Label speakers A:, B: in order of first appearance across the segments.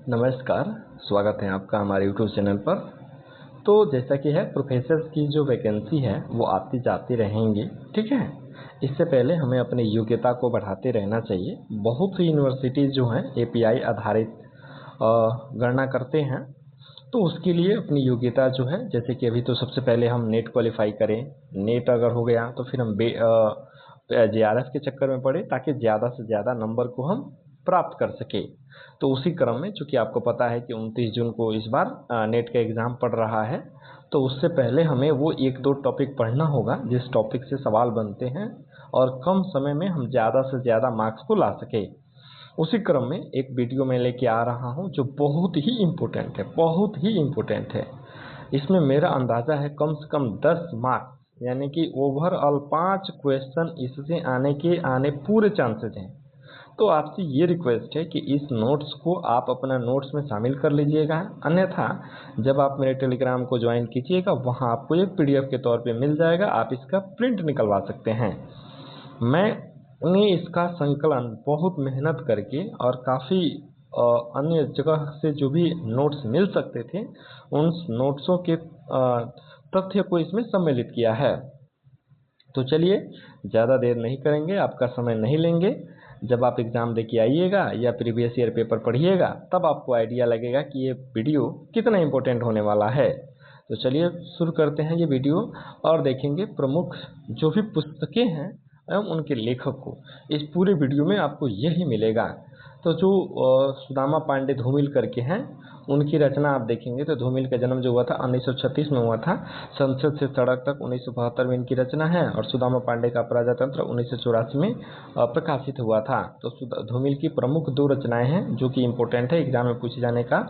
A: नमस्कार, स्वागत है आपका हमारे यूट्यूब चैनल पर। तो जैसा कि है प्रोफेसर्स की जो वैकेंसी है वो आती जाती रहेंगी, ठीक है। इससे पहले हमें अपनी योग्यता को बढ़ाते रहना चाहिए। बहुत सी यूनिवर्सिटीज़ जो हैं एपीआई आधारित गणना करते हैं, तो उसके लिए अपनी योग्यता जो है, जैसे कि अभी तो सबसे पहले हम नेट क्वालिफाई करें। नेट अगर हो गया तो फिर हम जेआरएफ के चक्कर में पड़े ताकि ज़्यादा से ज़्यादा नंबर को हम प्राप्त कर सके। तो उसी क्रम में चूंकि आपको पता है कि 29 जून को इस बार नेट का एग्ज़ाम पड़ रहा है, तो उससे पहले हमें वो एक दो टॉपिक पढ़ना होगा जिस टॉपिक से सवाल बनते हैं और कम समय में हम ज़्यादा से ज़्यादा मार्क्स को ला सके। उसी क्रम में एक वीडियो मैं लेके आ रहा हूँ जो बहुत ही इम्पोर्टेंट है, बहुत ही इम्पोर्टेंट है। इसमें मेरा अंदाज़ा है कम से कम 10 मार्क्स, यानी कि ओवरऑल 5 क्वेश्चन इससे आने पूरे चांसेस हैं। तो आपसे ये रिक्वेस्ट है कि इस नोट्स को आप अपना नोट्स में शामिल कर लीजिएगा। अन्यथा जब आप मेरे टेलीग्राम को ज्वाइन कीजिएगा, वहाँ आपको एक पीडीएफ के तौर पे मिल जाएगा, आप इसका प्रिंट निकलवा सकते हैं। मैंने इसका संकलन बहुत मेहनत करके और काफ़ी अन्य जगह से जो भी नोट्स मिल सकते थे, उन नोट्सों के तथ्य को इसमें सम्मिलित किया है। तो चलिए ज़्यादा देर नहीं करेंगे, आपका समय नहीं लेंगे। जब आप एग्ज़ाम दे के आइएगा या प्रीवियस ईयर पेपर पढ़िएगा, तब आपको आइडिया लगेगा कि ये वीडियो कितना इम्पोर्टेंट होने वाला है। तो चलिए शुरू करते हैं ये वीडियो और देखेंगे प्रमुख जो भी पुस्तकें हैं एवं उनके लेखक को। इस पूरे वीडियो में आपको यही मिलेगा। तो जो सुदामा पांडे धूमिल करके हैं, उनकी रचना आप देखेंगे तो धूमिल का जन्म जो हुआ था 1936 में हुआ था। संसद से सड़क तक 1972 में इनकी रचना है और सुदामा पांडे का प्रजातंत्र 1984 में प्रकाशित हुआ था। तो धूमिल की प्रमुख दो रचनाएं हैं जो कि इम्पोर्टेंट है, एग्जाम में पूछे जाने का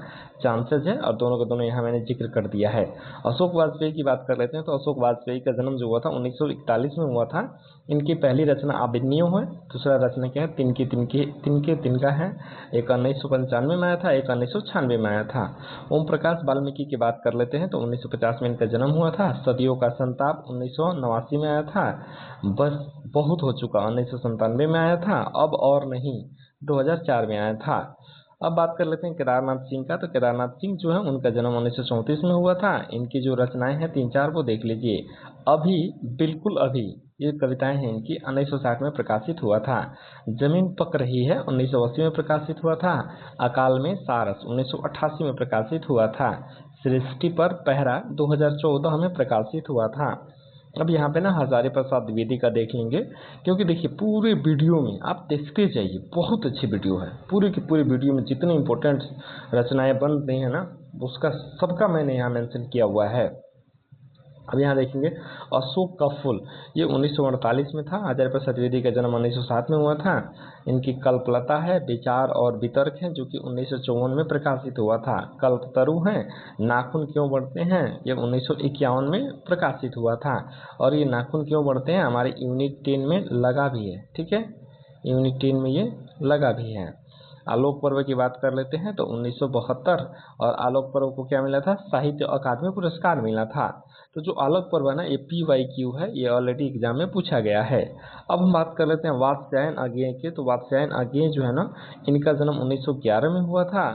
A: चांसेस है, और दोनों के दोनों यहाँ मैंने जिक्र कर दिया है। अशोक वाजपेयी की बात कर लेते हैं। तो अशोक वाजपेयी का जन्म जो हुआ था 1941 में हुआ था। इनकी पहली रचना अभिमन्यु है, दूसरा रचना क्या है, तिनके तिनके तिनके तिनका है। एक 1995 में आया था, एक 1996 में आया था। ओम प्रकाश वाल्मीकि की बात कर लेते हैं। तो 1950 में इनका जन्म हुआ था। सदियों का संताप 1989 में आया था। बस बहुत हो चुका 1997 में आया था। अब और नहीं 2004 में आया था। अब बात कर लेते हैं केदारनाथ सिंह का। तो केदारनाथ सिंह जो है उनका जन्म 1934 में हुआ था। इनकी जो रचनाएं हैं 3-4 वो देख लीजिए। अभी, बिल्कुल अभी, ये कविताएं हैं इनकी, 1960 में प्रकाशित हुआ था। जमीन पक रही है 1980 में प्रकाशित हुआ था। अकाल में सारस 1988 में प्रकाशित हुआ था। सृष्टि पर पहरा 2014 में प्रकाशित हुआ था। अब यहाँ पे ना हजारी प्रसाद द्विवेदी का देख लेंगे, क्योंकि देखिए पूरे वीडियो में आप देखते जाइए, बहुत अच्छी वीडियो है। पूरी की पूरी वीडियो में जितनी इंपॉर्टेंट रचनाएं बन रही हैं ना, उसका सबका मैंने यहाँ मेंशन किया हुआ है। अब यहाँ देखेंगे अशोक का फूल, ये 1948 में था। आचार्य प्रसाद द्विवेदी का जन्म 1907 में हुआ था। इनकी कल्पलता है, विचार और वितर्क है, जो कि 1954 में प्रकाशित हुआ था। कल्पतरु है, नाखून क्यों बढ़ते हैं, ये 1951 में प्रकाशित हुआ था। और ये नाखून क्यों बढ़ते हैं हमारे यूनिट 10 में लगा भी है, ठीक है, यूनिट 10 में ये लगा भी है। आलोक पर्व की बात कर लेते हैं। तो 1972 और आलोक पर्व को क्या मिला था, साहित्य अकादमी पुरस्कार मिला था। तो जो आलोक पर्व है ना, ये PYQ है, ये ऑलरेडी एग्जाम में पूछा गया है। अब हम बात कर लेते हैं वात्स्यायन अज्ञेय के। तो वात्स्यायन अज्ञेय जो है ना, इनका जन्म 1911 में हुआ था।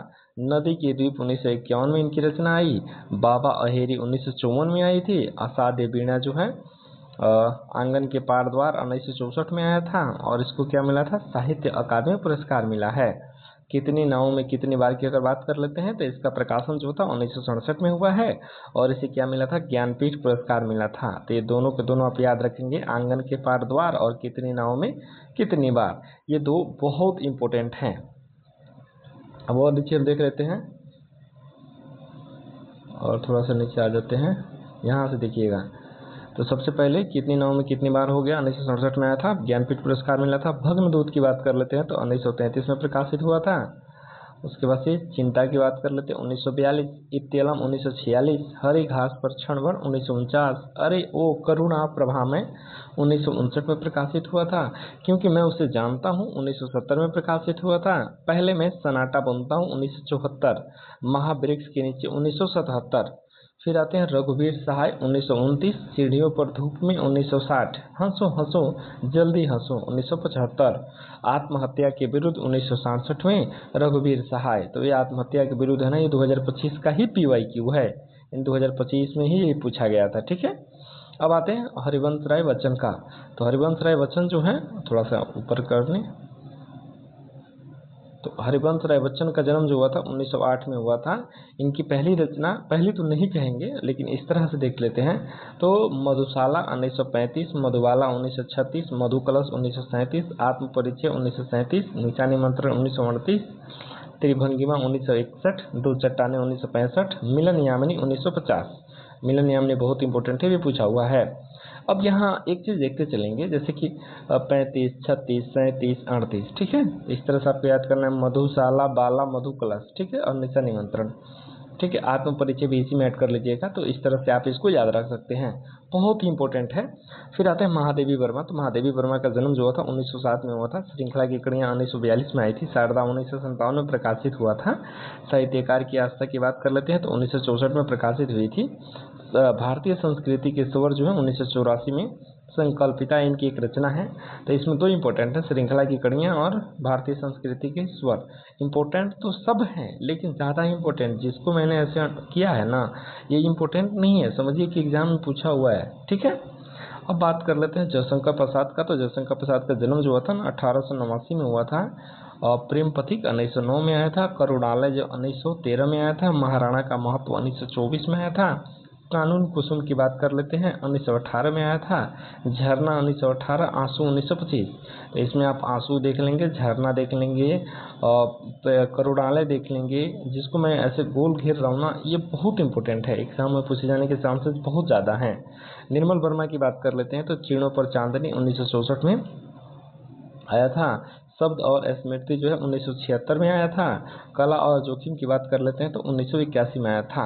A: नदी के द्वीप 1951 में इनकी रचना आई। बाबा अहेरी 1954 में आई थी। असाध्य वीणा जो है आंगन के पार द्वार 1964 में आया था और इसको क्या मिला था, साहित्य अकादमी पुरस्कार मिला है। कितनी नावों में कितनी बार की अगर बात कर लेते हैं तो इसका प्रकाशन जो था 1967 में हुआ है और इसे क्या मिला था, ज्ञानपीठ पुरस्कार मिला था। तो ये दोनों के दोनों आप याद रखेंगे, आंगन के पार द्वार और कितनी नावों में कितनी बार, ये दो बहुत इंपॉर्टेंट हैं। अब और नीचे हम देख लेते हैं और थोड़ा सा नीचे आ जाते हैं, यहाँ से देखिएगा। तो सबसे पहले कितनी नाव में कितनी बार हो गया, 1967 में आया था, ज्ञानपीठ पुरस्कार मिला था। भग्नदूत की बात कर लेते हैं तो 1933 में प्रकाशित हुआ था। उसके बाद से चिंता की बात कर लेते हैं 1942, इत्तेलम 1946, हरी घास पर क्षण भर 1949, अरे ओ करुणा प्रभा में 1959 में प्रकाशित हुआ था। क्योंकि मैं उसे जानता हूँ 1970 में प्रकाशित हुआ था। पहले मैं सन्नाटा बुनता हूँ 1974, महावृक्ष के नीचे 1977, फिर आते हैं रघुवीर सहाय 1929, सीढ़ियों पर धूप में 1960, हंसो हंसो जल्दी हंसो 1975, आत्महत्या के विरुद्ध 1967 में रघुवीर सहाय। तो ये आत्महत्या के विरुद्ध है ना, ये 2025 का ही PYQ है, इन 2025 में ही ये पूछा गया था। ठीक है, अब आते हैं हरिवंश राय बच्चन का। तो हरिवंश राय बच्चन जो है, थोड़ा सा ऊपर कर लें, तो हरिवंश राय बच्चन का जन्म जो हुआ था 1908 में हुआ था। इनकी पहली रचना, पहली तो नहीं कहेंगे लेकिन इस तरह से देख लेते हैं, तो मधुशाला 1935, मधुबाला 1936, मधुकलश 1937, आत्म परिचय 1937, नीचा निमंत्रण 1938, त्रिभंगिमा 1961, दो चट्टाने 1965, मिलन यामिनी 1950। मिलन यामिनी बहुत इंपॉर्टेंट है, भी पूछा हुआ है। अब यहाँ एक चीज़ देखते चलेंगे, जैसे कि 35, 36, 37, 38, ठीक है, इस तरह से आपको याद करना है। मधुशाला, बाला, मधुकलश, ठीक है, और निशा निमंत्रण, ठीक है, आत्म परिचय भी इसी में ऐड कर लीजिएगा। तो इस तरह से आप इसको याद रख सकते हैं, बहुत ही इंपॉर्टेंट है। फिर आते हैं महादेवी वर्मा। तो महादेवी वर्मा का जन्म जो हुआ था 1907 में हुआ था। श्रृंखला की कड़ियाँ 1942 में आई थी। शारदा 1957 में प्रकाशित हुआ था। साहित्यकार की आस्था की बात कर लेते हैं तो 1964 में प्रकाशित हुई थी। भारतीय संस्कृति के स्वर जो है 1984 में। संकल्पिता इनकी एक रचना है। तो इसमें दो इंपॉर्टेंट है, श्रृंखला की कड़ियाँ और भारतीय संस्कृति के स्वर। इंपॉर्टेंट तो सब हैं, लेकिन ज़्यादा इंपॉर्टेंट जिसको मैंने ऐसे किया है ना, ये इंपॉर्टेंट नहीं है, समझिए कि एग्जाम में पूछा हुआ है। ठीक है, अब बात कर लेते हैं जयशंकर प्रसाद का। तो जयशंकर प्रसाद का जन्म जो हुआ था ना 1889 में हुआ था। और प्रेम पथिक 1909 में आया था। करुणालय जो 1913 में आया था। महाराणा का महत्व 1924 में आया था। कानून कुसुम की बात कर लेते हैं, 1918 में आया था। झरना 1918, आंसू 1925। तो इसमें आप आंसू देख लेंगे, झरना देख लेंगे और करुणालय देख लेंगे। जिसको मैं ऐसे गोल घेर रहा हूँ ना, ये बहुत इंपॉर्टेंट है, एग्जाम में पूछे जाने के चांसेस बहुत ज़्यादा हैं। निर्मल वर्मा की बात कर लेते हैं तो चीणों पर चांदनी 1964 में आया था। शब्द और स्मृति जो है 1976 में आया था। कला और जोखिम की बात कर लेते हैं तो 1981 में आया था।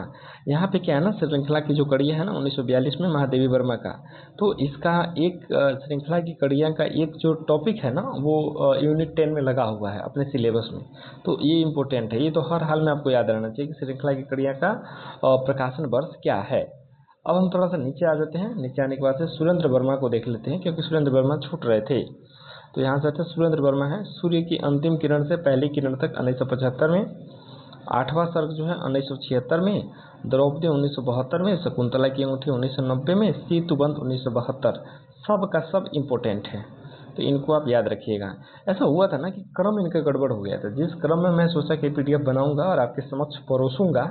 A: यहाँ पे क्या है ना, श्रृंखला की जो कड़ियाँ है ना 1942 में महादेवी वर्मा का, तो इसका एक श्रृंखला की कड़ियाँ का एक जो टॉपिक है ना, वो यूनिट 10 में लगा हुआ है अपने सिलेबस में। तो ये इंपॉर्टेंट है, ये तो हर हाल में आपको याद रहना चाहिए कि श्रृंखला की कड़ियाँ का प्रकाशन वर्ष क्या है। अब हम थोड़ा सा नीचे आ जाते हैं। नीचे आने के बाद से सुरेंद्र वर्मा को देख लेते हैं, क्योंकि सुरेंद्र वर्मा छूट रहे थे। तो यहाँ से आते सुरेंद्र वर्मा है। सूर्य की अंतिम किरण से पहली किरण तक 1975 में। आठवां सर्ग जो है 1976 में। द्रौपदी 1972 में। शकुंतला की अंगूठी 1990 में। सेतुबंध 1972। सब का सब इम्पोर्टेंट है, तो इनको आप याद रखिएगा। ऐसा हुआ था ना कि क्रम इनका गड़बड़ हो गया था। जिस क्रम में मैं सोचा कि PDF बनाऊंगा और आपके समक्ष परोसूंगा,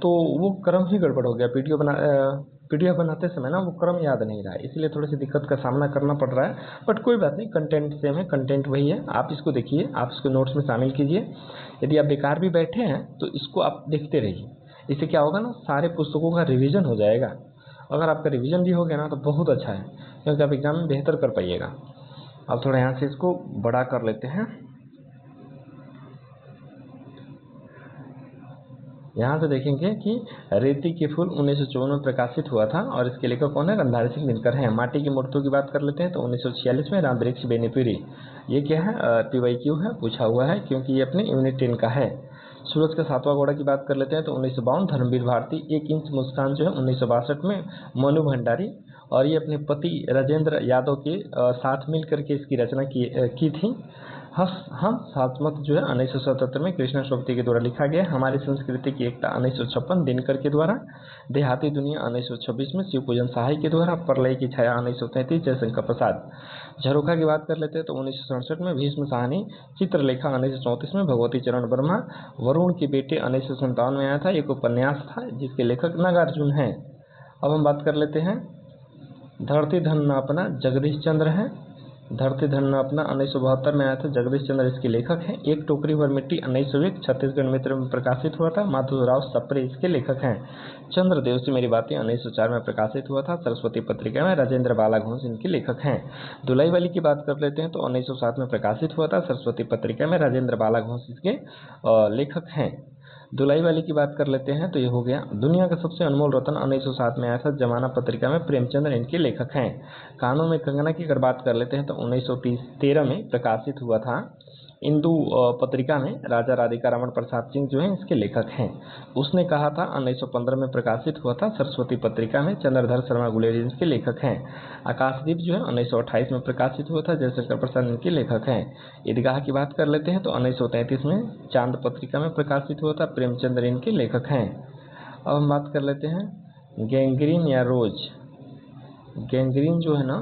A: तो वो क्रम ही गड़बड़ हो गया। PDF बनाते समय ना वो क्रम याद नहीं रहा, इसलिए थोड़ी सी दिक्कत का सामना करना पड़ रहा है। बट कोई बात नहीं, कंटेंट सेम है, कंटेंट वही है। आप इसको देखिए, आप इसको नोट्स में शामिल कीजिए। यदि आप बेकार भी बैठे हैं तो इसको आप देखते रहिए। इससे क्या होगा ना, सारे पुस्तकों का रिवीजन हो जाएगा। अगर आपका रिवीजन भी हो गया ना तो बहुत अच्छा है, क्योंकि आप एग्जाम में बेहतर कर पाइएगा। अब थोड़ा यहाँ से इसको बड़ा कर लेते हैं। यहाँ से देखेंगे कि रेती के फूल 1954 में प्रकाशित हुआ था और इसके लेखक कौन है, गंधारी सिंह दिनकर हैं। माटी की मूर्तियों की बात कर लेते हैं तो 1946 में राम वृक्ष बेनीपुरी। ये क्या है, PYQ है, पूछा हुआ है, क्योंकि ये अपने यूनिट 10 का है। सूरज का सातवां घोड़ा की बात कर लेते हैं तो 1952। धर्मवीर भारती। 1 इंच मुस्कान जो है 1962 में। मनु भंडारी, और ये अपने पति राजेंद्र यादव के साथ मिल करके इसकी रचना की थी। हम सातमत जो है 1977 में कृष्णा शोभती के द्वारा लिखा गया। हमारी संस्कृति की एकता 1956 दिनकर के द्वारा। देहाती दुनिया 1926 में शिव पूजन सहाय के द्वारा। प्रलय की छाया 1933 जयशंकर प्रसाद। झरोखा की बात कर लेते हैं तो 1967 में। भीष्म साहनी। चित्रलेखा 1934 में। भगवती चरण वर्मा। वरुण के बेटे 1957 में आया था। एक उपन्यास था जिसके लेखक नागार्जुन हैं। अब हम बात कर लेते हैं धरती धन अपना, जगदीश चंद्र है। धरती धन अपना 1972 में आया था। जगदीश चंद्र इसके लेखक हैं। एक टोकरी भर मिट्टी 1901 छत्तीसगढ़ मित्र में प्रकाशित हुआ था। माधवराव सप्रे इसके लेखक हैं। चंद्रदेव से मेरी बातें 1904 में प्रकाशित हुआ था। सरस्वती पत्रिका में राजेंद्र बाला घोष इनके लेखक हैं। दुलाई वाली की बात कर लेते हैं तो 1907 में प्रकाशित हुआ था। सरस्वती पत्रिका में राजेंद्र बाला घोष इसके लेखक हैं। दुलाई वाली की बात कर लेते हैं तो ये हो गया। दुनिया का सबसे अनमोल रत्न 1907 में आया था। जमाना पत्रिका में। प्रेमचंद्र इनके लेखक हैं। कानों में कंगना की अगर बात कर लेते हैं तो 1913 में प्रकाशित हुआ था। इंदु पत्रिका में राजा राधिका रमन प्रसाद सिंह जो है इसके लेखक हैं। उसने कहा था 1915 में प्रकाशित हुआ था। सरस्वती पत्रिका में चंद्रधर शर्मा गुलेरी इसके लेखक हैं। आकाशदीप जो है 1928 में प्रकाशित हुआ था। जयशंकर प्रसाद इनके लेखक हैं। ईदगाह की बात कर लेते हैं तो 1933 में चांद पत्रिका में प्रकाशित हुआ था। प्रेमचंद्र इनके लेखक हैं। अब हम बात कर लेते हैं गैंग्रीन या रोज। गैंग्रीन जो है ना,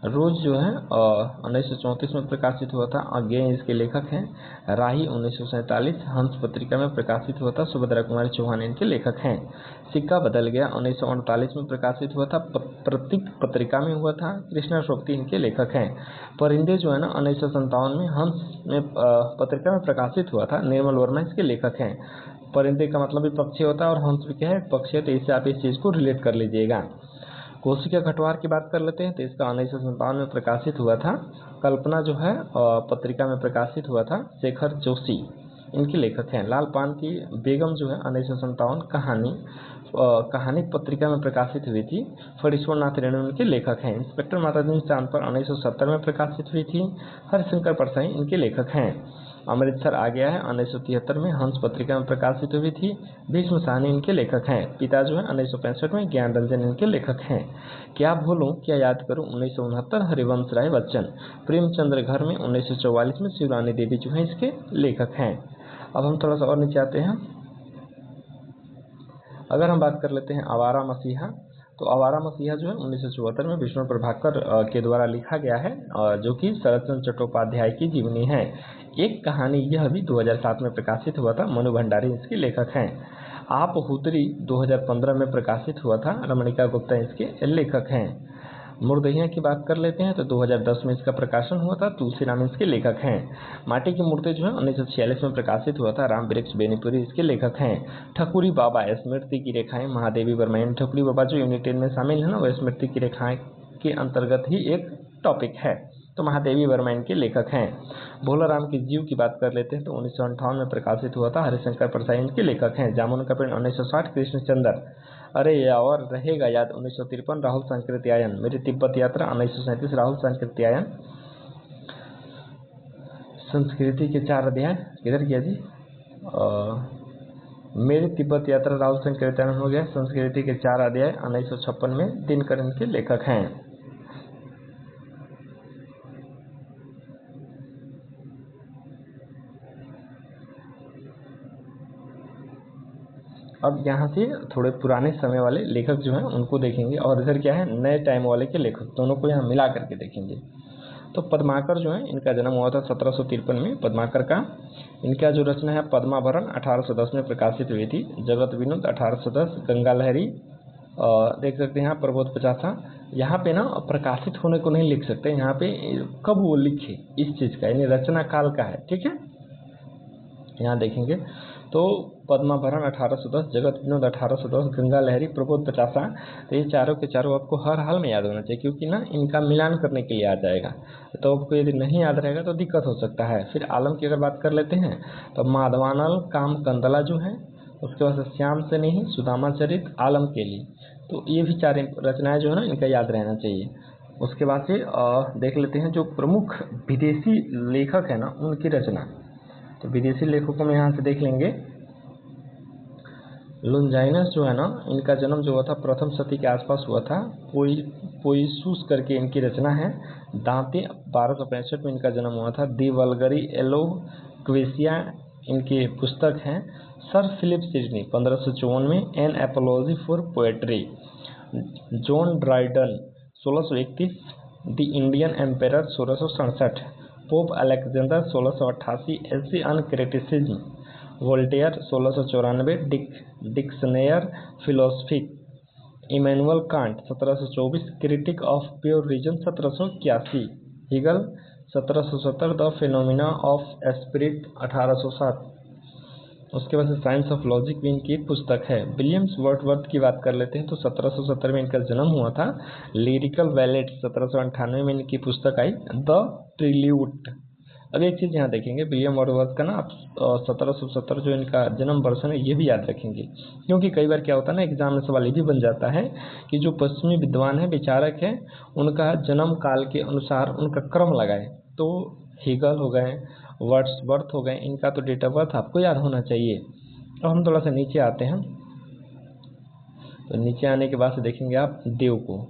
A: रोज जो है 1934 में प्रकाशित हुआ था। अज्ञे इसके लेखक हैं। राही 1947 हंस पत्रिका में प्रकाशित हुआ था। सुभद्रा कुमारी चौहान इनके लेखक हैं। सिक्का बदल गया 1948 में प्रकाशित हुआ था। प्रतीक पत्रिका में हुआ था। कृष्णा सोबती इनके लेखक हैं। परिंदे जो है ना 1957 में हंस में पत्रिका में प्रकाशित हुआ था। निर्मल वर्मा इसके लेखक हैं। परिंदे का मतलब भी पक्षी होता है और हंस भी क्या है, पक्षी है, तो इससे आप इस चीज़ को रिलेट कर लीजिएगा। कोशिका कटवार की बात कर लेते हैं तो इसका 1957 में प्रकाशित हुआ था। कल्पना जो है पत्रिका में प्रकाशित हुआ था। शेखर जोशी इनके लेखक हैं। लाल पान की बेगम जो है 1957 कहानी पत्रिका में प्रकाशित हुई थी। फणीश्वर नाथ रेणु इनके लेखक हैं। इंस्पेक्टर माताजी चांद पर 1970 में प्रकाशित हुई थी। हरिशंकर परसाई इनके लेखक हैं। अमृतसर आ गया है 1973 में हंस पत्रिका में प्रकाशित हुई थी। भीष्म साहनी इनके लेखक हैं। पिता जो है 1965 में ज्ञान रंजन इनके लेखक हैं। क्या भूलूं क्या याद करूं 1969 हरिवंश राय बच्चन। प्रेमचंद्र घर में 1944 में शिवरानी देवी जो है इसके लेखक हैं। अब हम थोड़ा सा और नीचे आते हैं। अगर हम बात कर लेते हैं आवारा मसीहा, तो आवारा मसीहा जो है 1974 में विष्णु प्रभाकर के द्वारा लिखा गया है, जो कि शरद चंद्र चट्टोपाध्याय की जीवनी है। एक कहानी यह भी 2007 में प्रकाशित हुआ था। मनु भंडारी इसके लेखक हैं। आप हुतरी 2015 में प्रकाशित हुआ था। रमणिका गुप्ता इसके लेखक हैं। मुर्दैया की बात कर लेते हैं तो 2010 में इसका प्रकाशन हुआ था। तुलसीराम इसके लेखक हैं। माटी की मूर्ति जो है 1946 में प्रकाशित हुआ था। राम वृक्ष बेनीपुरी इसके लेखक हैं। ठकुरी बाबा स्मृति की रेखाएं महादेवी वर्मा। ठकुरी बाबा जो यूनिट 10 में शामिल है ना, वह स्मृति की रेखाएं के अंतर्गत ही एक टॉपिक है, तो महादेवी वर्मा इनके लेखक हैं। भोला राम की जीव की बात कर लेते हैं तो 1958 में प्रकाशित हुआ था। हरिशंकर परसाई इनके लेखक हैं। जामुन का पेड़ 1960 कृष्णचंद्र। अरे और रहेगा याद 1953 राहुल संकृत्यायन। मेरी तिब्बत यात्रा 1937 राहुल संकृत्यायन। संस्कृति के 4 अध्याय किधर किया जी? मेरी तिब्बत यात्रा राहुल संकृत्यायन हो गया। संस्कृति के 4 अध्याय 1956 में दिनकर इनके लेखक हैं। अब यहाँ से थोड़े पुराने समय वाले लेखक जो हैं उनको देखेंगे और इधर क्या है नए टाइम वाले के लेखक, दोनों को यहाँ मिला करके देखेंगे। तो पद्माकर जो है इनका जन्म हुआ था 1753 में। पद्माकर का इनका जो रचना है पद्माभरण 1810 में प्रकाशित हुई थी। जगत विनोद 1810। गंगा लहरी देख सकते हैं यहाँ। प्रबोध पचासा यहाँ पे ना प्रकाशित होने को नहीं लिख सकते, यहाँ पे कब वो लिखे इस चीज़ का, यानी रचना काल का है। ठीक है, यहाँ देखेंगे तो पद्माभरण 1810, जगत विनोद 1810, गंगा लहरी, प्रबोध पचासा। तो ये चारों के चारों आपको हर हाल में याद होना चाहिए, क्योंकि ना इनका मिलान करने के लिए आ जाएगा। तो आपको यदि नहीं याद रहेगा तो दिक्कत हो सकता है। फिर आलम की अगर बात कर लेते हैं तो माधवानल काम कंदला जो है, उसके बाद श्याम से नहीं, सुदामा चरित, आलम के लिए। तो ये भी 4 रचनाएँ जो है ना इनका याद रहना चाहिए। उसके बाद से देख लेते हैं जो प्रमुख विदेशी लेखक है ना उनकी रचना। तो विदेशी लेखकों में यहाँ से देख लेंगे लुंजाइनस जो है ना, इनका जन्म जो हुआ था प्रथम शती के आसपास हुआ था। पोइसूस करके इनकी रचना है। दांते 1265 में इनका जन्म हुआ था। दी वल्गरी एलोक्वेसिया इनकी पुस्तक हैं। सर फिलिप सिडनी 1554 में। An apology for poetry. John Dryden 1631। The Indian emperor 1667। Pope Alexander 1688। Asian criticism Voltaire 1694। Dictionnaire philosophique Immanuel Kant 1724। Critique of pure reason 1781। Hegel 1770। The phenomena of spirit 1807। उसके बाद साइंस ऑफ लॉजिक भी इनकी पुस्तक है। Williams वर्डवर्थ की बात कर लेते हैं तो 1770 में इनका जन्म हुआ था। लिरिकल वैलेट 1798 में इनकी पुस्तक आई द प्रील्यूट। अब एक चीज़ यहाँ देखेंगे विलियम वर्डवर्थ का ना, आप 1770 जो इनका जन्म वर्ष है ये भी याद रखेंगे, क्योंकि कई बार क्या होता है ना एग्जाम में सवाल ये भी बन जाता है कि जो पश्चिमी विद्वान है, विचारक है, उनका जन्म काल के अनुसार उनका क्रम लगाए। तो हीगल हो गए वर्ड्स बर्थ हो गए, इनका तो डेट ऑफ बर्थ आपको याद होना चाहिए। अब हम थोड़ा सा नीचे आते हैं, तो नीचे आने के बाद से देखेंगे आप देव को।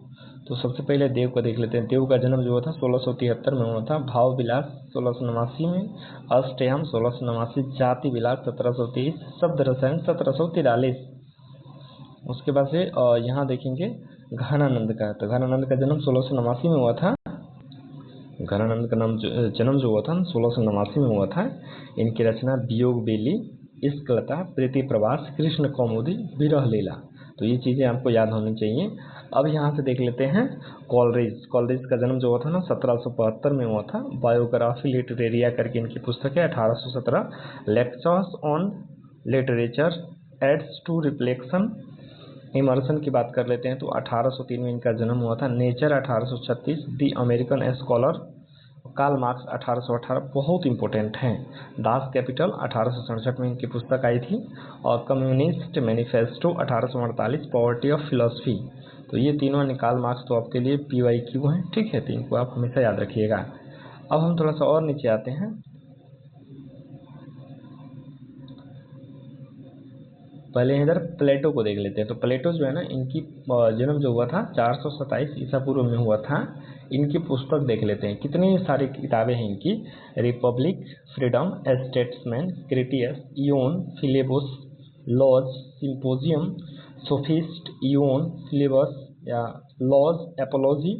A: तो सबसे पहले देव को देख लेते हैं। देव का जन्म जो हुआ था 1673 में हुआ था। भाव विलास 1689 में, अष्टयाम 1689, जाति विलास 1723, शब्द रसायन 1743। उसके बाद से यहाँ देखेंगे घनानंद का। तो घनानंद का जन्म 1689 में हुआ था। घनानंद का जन्म जो हुआ था 1689 में हुआ था। इनकी रचना वियोग बेली, इश्कलता, प्रीति प्रवास, कृष्ण कौमुदी, विरह लीला, तो ये चीज़ें आपको याद होनी चाहिए। अब यहाँ से देख लेते हैं कॉलरिज। कॉलरिज का जन्म जो हुआ था ना 1772 में हुआ था। बायोग्राफी लिटरेरिया करके इनकी पुस्तक है 1817। Lectures on literature aids to reflection Emerson की बात कर लेते हैं तो 1803 में इनका जन्म हुआ था। नेचर 1836, दी अमेरिकन स्कॉलर, कार्ल मार्क्स 1818 बहुत इंपॉर्टेंट हैं। दास कैपिटल 1867 में इनकी पुस्तक आई थी। और communist manifesto 1848, poverty of philosophy. तो ये तीनों कार्ल मार्क्स तो आपके लिए PYQ हैं, ठीक है, तो इनको आप हमेशा याद रखिएगा। अब हम थोड़ा सा और नीचे आते हैं, पहले इधर प्लेटो को देख लेते हैं। तो प्लेटो जो है ना, इनकी जन्म जो हुआ था 427 ईसा पूर्व में हुआ था। इनकी पुस्तक देख लेते हैं, कितनी सारी किताबें हैं इनकी। Republic, freedom, statesman, Critias, Ion, Philebus, laws, symposium, sophist, Ion, syllabus या लॉज, एपोलॉजी।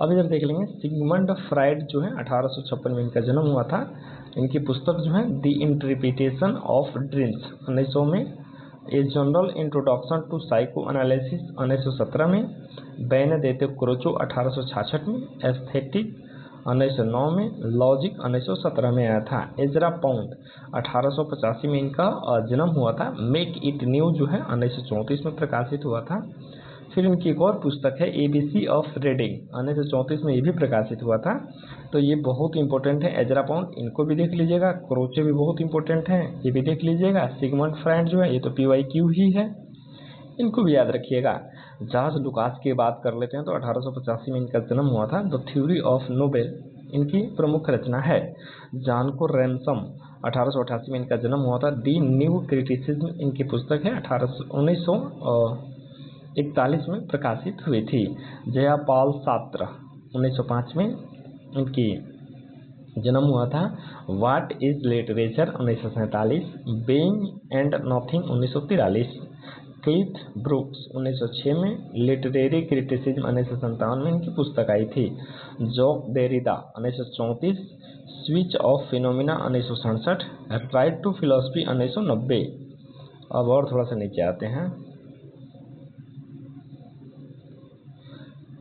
A: अब इधर देख लेंगे सिगमंड फ्राइड जो है 1856 में इनका जन्म हुआ था। इनकी पुस्तक जो है द इंटरप्रिटेशन ऑफ ड्रीम्स 1900 में, a general introduction to psychoanalysis 1917 में, बेनेडिक्टो क्रोचो 1866 में, एस्थेटिक 1909 में, लॉजिक 1917 में आया था। एजरा पाउंड 1885 में इनका जन्म हुआ था। मेक इट न्यू जो है 1934 में प्रकाशित हुआ था। फिर इनकी एक और पुस्तक है ABC ऑफ रीडिंग 1934 में, ये भी प्रकाशित हुआ था। तो ये बहुत इंपॉर्टेंट है। एजरा पाउंड, इनको भी देख लीजिएगा। क्रोचे भी बहुत इंपॉर्टेंट हैं, ये भी देख लीजिएगा। सिगमंड फ्राइड जो है ये तो PYQ ही है, इनको भी याद रखिएगा। जॉर्ज लुकास की बात कर लेते हैं तो 1885 में इनका जन्म हुआ था। द थ्योरी ऑफ नोबेल इनकी प्रमुख रचना है। जानको रैनसम 1888 में इनका जन्म हुआ था। दी न्यू क्रिटिसिज्म इनकी पुस्तक है 1941 में प्रकाशित हुई थी। जया पॉल सात्र 1905 में इनकी जन्म हुआ था। What is literature 1947, being and nothing 1943। Cliff Brooks 1906 में, लिटरेरी क्रिटिसिज्म 1957 में इनकी पुस्तक आई थी। Jacques Derrida 1934, switch of phenomena 1967, right to philosophy 1990। अब और थोड़ा सा नीचे आते हैं,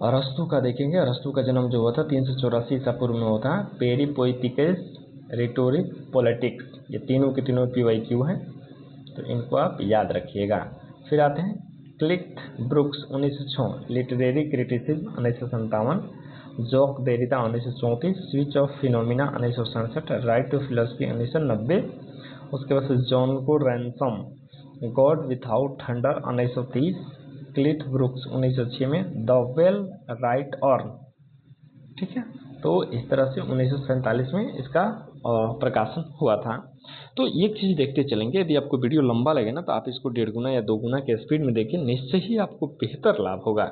A: अरस्तु का देखेंगे। अरस्तु का जन्म जो हुआ था 384 ईसा पूर्व में हुआ था। पेरिपोइटिकस, रिटोरिक, पॉलिटिक्स, ये तीनों के तीनों PYQ हैं, तो इनको आप याद रखिएगा। फिर आते हैं Cliff Brooks 1906, literary criticism 1957, Jacques Derrida 1934, switch of phenomena 1967, right to philosophy 1990। उसके बाद से जॉन को Ransom, God without thunder 1930, Cliff Brooks 1906 में, द वेल राइट अर्न, ठीक है। तो इस तरह से 1947 में इसका प्रकाशन हुआ था। तो एक चीज़ देखते चलेंगे, यदि आपको वीडियो लंबा लगे ना तो आप इसको 1.5 गुना या 2 गुना के स्पीड में देखिए, निश्चय ही आपको बेहतर लाभ होगा।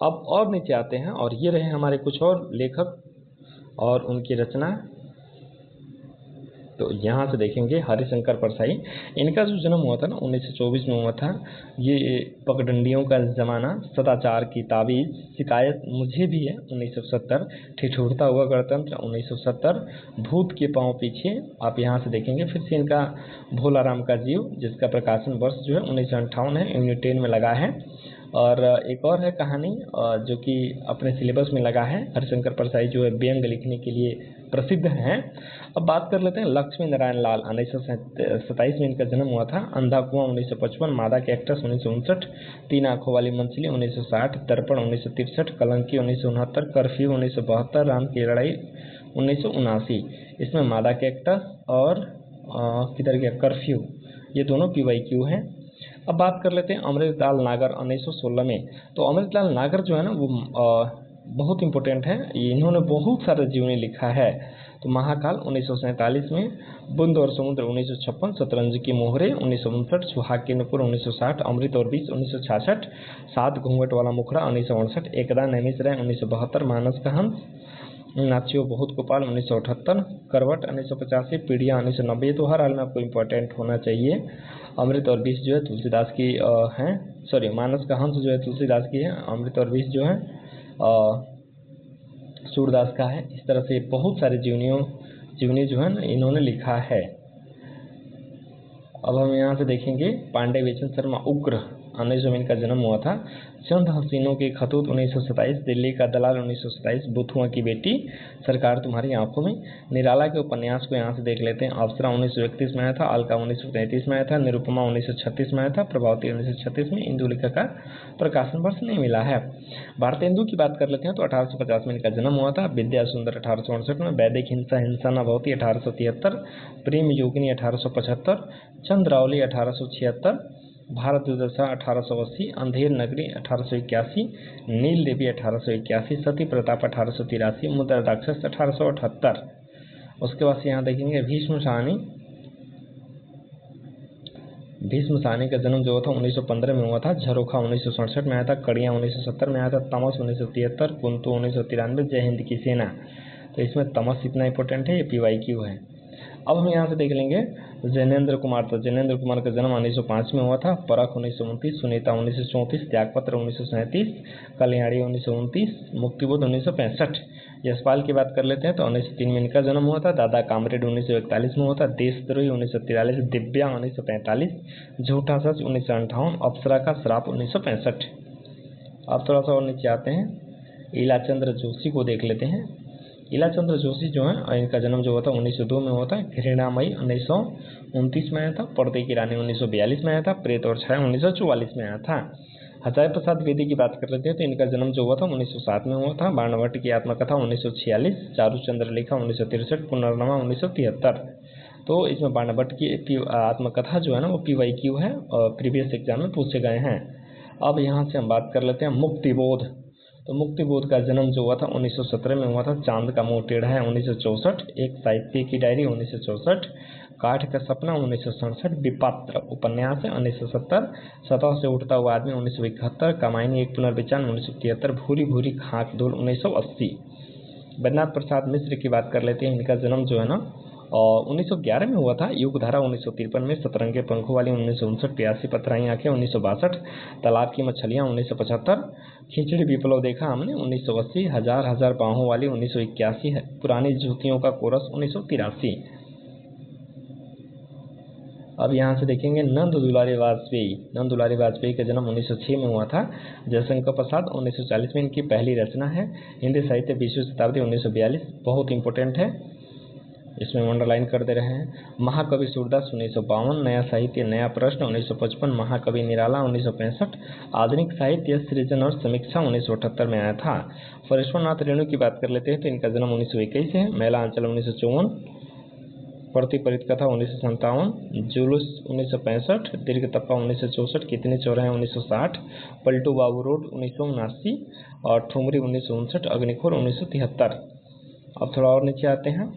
A: अब और नीचे आते हैं, और ये रहे हमारे कुछ और लेखक और उनकी रचना। तो यहाँ से देखेंगे हरिशंकर परसाई, इनका जो जन्म हुआ था ना 1924 में हुआ था। ये पगडंडियों का ज़माना, सदाचार की ताबीज़, शिकायत मुझे भी है 1970, ठिठुरता हुआ गणतंत्र 1970, भूत के पांव पीछे आप यहाँ से देखेंगे। फिर से इनका भोलाराम का जीव, जिसका प्रकाशन वर्ष जो है 1958 है, यूनिट 10 में लगा है। और एक और है कहानी जो कि अपने सिलेबस में लगा है। हरिशंकर परसाई जो है व्यंग लिखने के लिए प्रसिद्ध हैं। अब बात कर लेते हैं लक्ष्मी नारायण लाल 1927 में इनका जन्म हुआ था। अंधा कुआं 1955, मादा कैक्टस 1959, 3 आंखों वाली मंचली 1960, दर्पण 1963, कलंकी 1969, कर्फ्यू 1972, राम की लड़ाई 1979। इसमें मादा कैक्टस और किधर गया कर्फ्यू, ये दोनों PYQ हैं। अब बात कर लेते हैं अमृतलाल नागर 1916 में। तो अमृतलाल नागर जो है ना वो बहुत इम्पोर्टेंट है, इन्होंने बहुत सारे जीवनी लिखा है। तो महाकाल 1947 में, बूंद और समुद्र 1956, शतरंज की मोहरे 1959, सुहाग की नुपुर 1960, अमृत और विष 1966, सात घूंघट वाला मुखड़ा 1968, एकदा नैमिषराय 1972, मानस का हंस, नाचियो बहुत गोपाल 1978, करवट 1985, पीढ़िया 1990। तो हर हाल में आपको इम्पोर्टेंट होना चाहिए। अमृत और विष जो है तुलसीदास की हैं, सॉरी मानस का हंस जो है तुलसीदास की है, अमृत और विष जो है सूरदास का है। इस तरह से बहुत सारे जीवनी जो है ना इन्होंने लिखा है। अब हम यहाँ से देखेंगे पांडे विजन शर्मा उग्र 1900 में इनका जन्म हुआ था। चंद हसीनों के खतूत 1927, दिल्ली का दलाल 1927, बुथुआ की बेटी, सरकार तुम्हारी आंखों में। निराला के उपन्यास को यहाँ से देख लेते हैं। अप्सरा 1931 में आया था, अलका 1933 में आया था, निरुपमा 1936 में आया था, प्रभावती 1936 में। इंदुलेखा का प्रकाशन वर्ष नहीं मिला है। भारतेंदु की बात कर लेते हैं तो 1850 में इनका जन्म हुआ था। विद्या सुंदर 1868 में, वैदिक हिंसा हिंसा न भवती 1873, प्रेम योगिनी 1875, चंद्रावली 1876, भारत दुर्दशा 1880, अंधेर नगरी 1881, नील देवी 1881, सती प्रताप 1883, मुद्रा राक्षस 1878। उसके बाद यहाँ देखेंगे भीष्म साहनी का जन्म जो था 1915 में हुआ था। झरोखा 1967 में आया था, कड़िया 1970 में आया था, तमस 1973, कुंतु 1993, जय हिंद की सेना। तो इसमें तमस इतना इंपॉर्टेंट है, ये PYQ है। अब हम यहाँ से देख लेंगे जैनेन्द्र कुमार। तो जैनेन्द्र कुमार का जन्म 1905 में हुआ था। परख 1929, सुनीता 1934, त्यागपत्र 1937, कल्याणी 1929, मुक्तिबोध 1965। यशपाल की बात कर लेते हैं तो 1903 में इनका जन्म हुआ था। दादा कामरेड 1941 में हुआ था। देशद्रोही 1943, दिव्या 1945, झूठा सच 1958, अप्सरा का श्राप 1965। अब थोड़ा सा और नीचे आते हैं, इलाचंद्र जोशी को देख लेते हैं। इलाचंद्र जोशी जो है इनका जन्म जो हुआ था 1902 में हुआ था। घृणामयी 1929 में आया था। पर्दे की रानी 1942 में आया था। प्रेत और छाया 1944 में आया था। हजारी प्रसाद द्विवेदी की बात कर लेते हैं तो इनका जन्म जो हुआ था 1907 में हुआ था। बाणभट्ट की आत्मकथा 1946, चारुचंद्र लेखा 1963, पुनर्नमा 1973। तो इसमें बाणभट्ट की आत्मकथा जो है ना वो PYQ है और प्रीवियस एग्जाम में पूछे गए हैं। अब यहाँ से हम बात कर लेते हैं मुक्तिबोध। तो मुक्तिबोध का जन्म जो हुआ था 1917 में हुआ था। चांद का मुंह टेढ़ा है 1964, एक साहित्य की डायरी 1964, काठ का सपना 1967, विपात्र उपन्यास है 1970, सतह से उठता हुआ आदमी 1971, कामायनी एक पुनर्विचार 1973, भूरी भूरी खाक धूल 1980। बैद्यनाथ प्रसाद मिश्र की बात कर लेते हैं। इनका जन्म जो है ना 1911 में हुआ था। युगधारा 1953 में, सतरंगे पंखों वाली 1959, प्यासी पथराई आंखें 1962, तालाब की मछलियां 1975, खिचड़ी विप्लव देखा हमने 1980, हजार हजार बाहों वाली 1981, पुरानी जूतियों का कोरस 1983। अब यहाँ से देखेंगे नंद दुलारी वाजपेयी। नंद दुलारी वाजपेयी का जन्म 1906 में हुआ था। जयशंकर प्रसाद 1940 में इनकी पहली रचना है। हिंदी साहित्य 20वीं शताब्दी 1942, बहुत इंपॉर्टेंट है, इसमें अंडरलाइन कर दे रहे हैं। महाकवि सूरदास 1952, नया साहित्य नया प्रश्न 1955, महाकवि निराला 1965, आधुनिक साहित्य सृजन और समीक्षा 1978 में आया था। फरेश्वरनाथ रेणु की बात कर लेते हैं तो इनका जन्म 1921 है। मेला अंचल 1954, प्रति परितकथा 1957, जुलूस 1965, दीर्घ तप्पा 1964, कितने चौराहे 1960, पलटू बाबू रोड 1979 और ठुमरी 1959, अग्निखोर 1973। अब थोड़ा और नीचे आते हैं,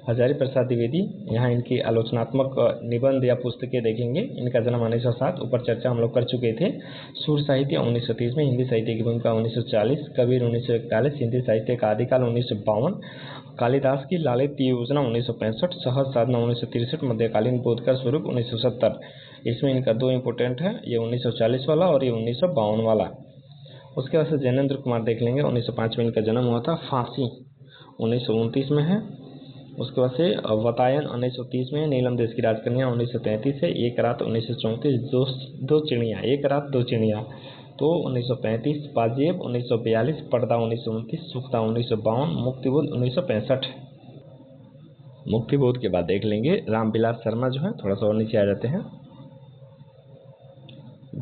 A: हजारी प्रसाद द्विवेदी। यहाँ इनकी आलोचनात्मक निबंध या पुस्तकें देखेंगे। इनका जन्म 1907, ऊपर चर्चा हम लोग कर चुके थे। सुर साहित्य 1930 में, हिंदी साहित्य की भूमिका 1940, कबीर 1941, हिंदी साहित्य का आदिकाल 1952, कालिदास की लालित योजना 1965, सहज साधना 1963, मध्यकालीन बोध का स्वरूप 1970। इसमें इनका दो इंपोर्टेंट है, ये 1940 वाला और ये 1952 वाला। उसके बाद से जैनेन्द्र कुमार देख लेंगे। 1905 में इनका जन्म हुआ था। फांसी 1929 में है। उसके बाद से वतायन 1930 में, नीलम देश की राजकन्या 1933 है, एक रात 1934, दो चिड़िया, एक रात दो चिड़िया तो 1935, पाजेब 1942, पर्दा 1929, सुखदा 1952, मुक्तिबोध 1965। मुक्तिबोध के बाद देख लेंगे रामविलास शर्मा जो है, थोड़ा सा और नीचे आ जाते हैं।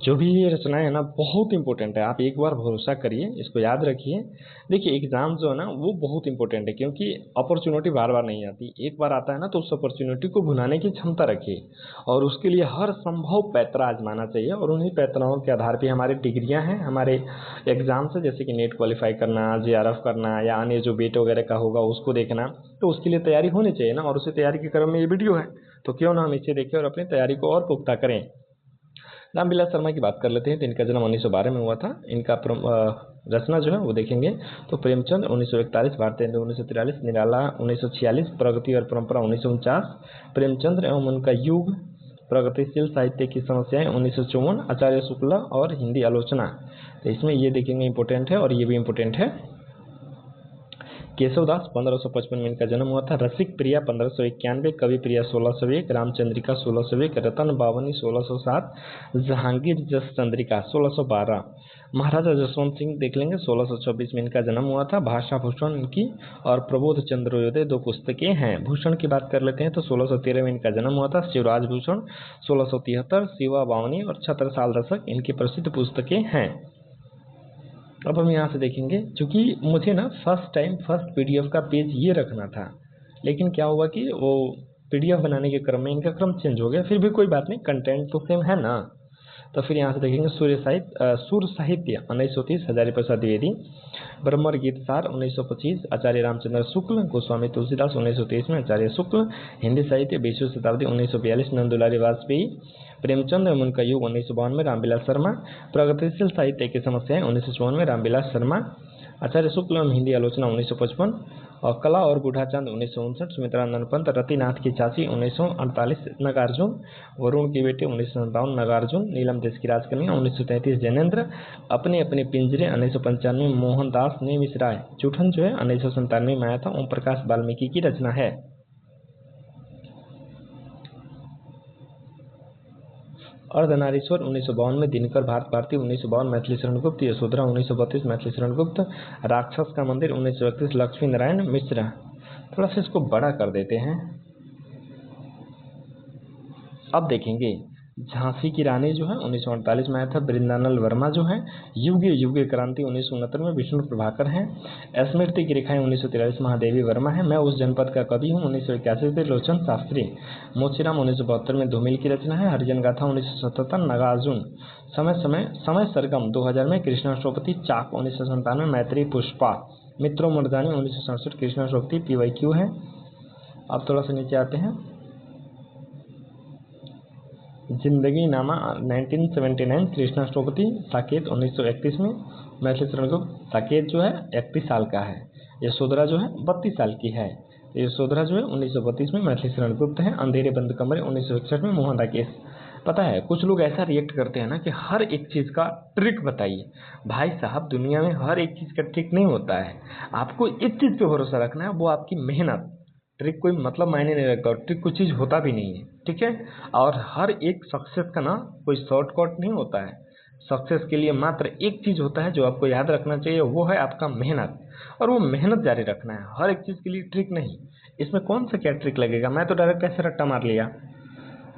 A: जो भी ये रचनाएं है ना बहुत इंपॉर्टेंट है, आप एक बार भरोसा करिए, इसको याद रखिए। देखिए एग्जाम जो है ना वो बहुत इंपॉर्टेंट है, क्योंकि अपॉर्चुनिटी बार बार नहीं आती, एक बार आता है ना, तो उस अपॉर्चुनिटी को भुनाने की क्षमता रखिए और उसके लिए हर संभव पैतरा आजमाना चाहिए। और उन्हीं पैतराओं के आधार पर हमारी डिग्रियाँ हैं, हमारे एग्जाम्स है, जैसे कि नेट क्वालिफाई करना, JRF करना या अन्य जो बेट वगैरह का होगा उसको देखना, तो उसके लिए तैयारी होनी चाहिए ना। और उसी तैयारी के क्रम में ये वीडियो है, तो क्यों ना हम इसे देखें और अपनी तैयारी को और पुख्ता करें। रामविलास शर्मा की बात कर लेते हैं, तो इनका जन्म 1912 में हुआ था। इनका रचना जो है वो देखेंगे तो प्रेमचंद 1941, भारतीय 1943, निराला 1946, प्रगति और परंपरा 1949, प्रेमचंद्र एवं उनका युग, प्रगतिशील साहित्य की समस्याएं 1954, आचार्य शुक्ला और हिंदी आलोचना। तो इसमें ये देखेंगे इंपॉर्टेंट है और ये भी इंपॉर्टेंट है। केशवदास 1555 में इनका जन्म हुआ था। रसिक प्रिया 1591, कवि प्रिया 1601, रामचंद्रिका 1601, रतन बावनी 1607, जहांगीर जस चंद्रिका 1612। महाराजा जसवंत सिंह देख लेंगे, 1626 में इनका जन्म हुआ था। भाषा भूषण इनकी और प्रबोध चंद्रोदय 2 पुस्तकें हैं। भूषण की बात कर लेते हैं तो 1613 में इनका जन्म हुआ था। शिवराज भूषण 1673, शिवा बावनी और छत्रसाल दशक इनकी प्रसिद्ध पुस्तकें हैं। अब हम यहाँ से देखेंगे, क्योंकि मुझे ना फर्स्ट PDF का पेज ये रखना था, लेकिन क्या हुआ कि वो PDF बनाने के क्रम में इनका क्रम चेंज हो गया। फिर भी कोई बात नहीं, कंटेंट तो सेम है ना। तो फिर यहाँ से देखेंगे सुर साहित्य 1930 हजारी प्रसाद द्विवेदी, ब्रह्मर गीत सार 1925 आचार्य रामचंद्र शुक्ल, गोस्वामी तुलसीदास 1923 में आचार्य शुक्ल, हिंदी साहित्य 20वीं शताब्दी 1942 नंदुलारी वाजपेयी, प्रेमचंद एवं उनका युग 1952 में रामविलास शर्मा, प्रगतिशील साहित्य की समस्याएं 1954 में रामविलास शर्मा, आचार्य शुक्ल एवं हिंदी आलोचना 1955, और कला और बूढ़ा चांद 1959, सुमित्रानंद पंत, रतिनाथ की चाची 1948 नागार्जुन, वरुण के बेटे 1957 नागार्जुन, नीलम देश की राजकन्या 1933 जैनेन्द्र, अपने अपने पिंजरे 1995 मोहनदास ने मिश्राय, चूठन जो है 1997 में आया था, ओम प्रकाश वाल्मीकि की रचना है। अर्धनारीश्वर 1952 में, दिनकर भारत भारती 1952 मैथिली शरण गुप्त, यशोधरा 1932 मैथिली शरण गुप्त, राक्षस का मंदिर 1931 लक्ष्मी नारायण मिश्रा। थोड़ा सा इसको बड़ा कर देते हैं। अब देखेंगे झांसी की रानी जो है 1948 में आया था। वृंदानल वर्मा जो है, युगे क्रांति 1969 में विष्णु प्रभाकर हैं। स्मृति की रेखाएं 1943 महादेवी वर्मा है। मैं उस जनपद का कवि हूँ 1981 से लोचन शास्त्री। मोचीराम 1972 में धूमिल की रचना है। हरिजन गाथा 1977 नागार्जुन। समय सरगम 2000 में कृष्णाष्टोपति। चाक 1997 मैत्री पुष्पा। मित्रों मर्दानी 1967 कृष्णाष्टोपति PYQ है। अब थोड़ा सा नीचे आते हैं। जिंदगी नामा 1979 कृष्णाष्टोपति। साकेत 1931 में मैथिली शरण गुप्त। साकेत जो है 31 साल का है। यशोधरा जो है 32 साल की है। यशोधरा जो है 1932 में मैथिली शरण गुप्त है। अंधेरे बंद कमरे 1961 में मोहन राकेश। पता है कुछ लोग ऐसा रिएक्ट करते हैं ना कि हर एक चीज़ का ट्रिक बताइए। भाई साहब दुनिया में हर एक चीज़ का ट्रिक नहीं होता है। आपको एक चीज़ पे भरोसा रखना है, वो आपकी मेहनत। ट्रिक कोई मतलब मायने नहीं रखता और ट्रिक कोई चीज़ होता भी नहीं है, ठीक है। और हर एक सक्सेस का ना कोई शॉर्टकट नहीं होता है। सक्सेस के लिए मात्र एक चीज़ होता है जो आपको याद रखना चाहिए, वो है आपका मेहनत। और वो मेहनत जारी रखना है, हर एक चीज़ के लिए ट्रिक नहीं। इसमें कौन सा क्या ट्रिक लगेगा, मैं तो डायरेक्ट ऐसे रट्टा मार लिया।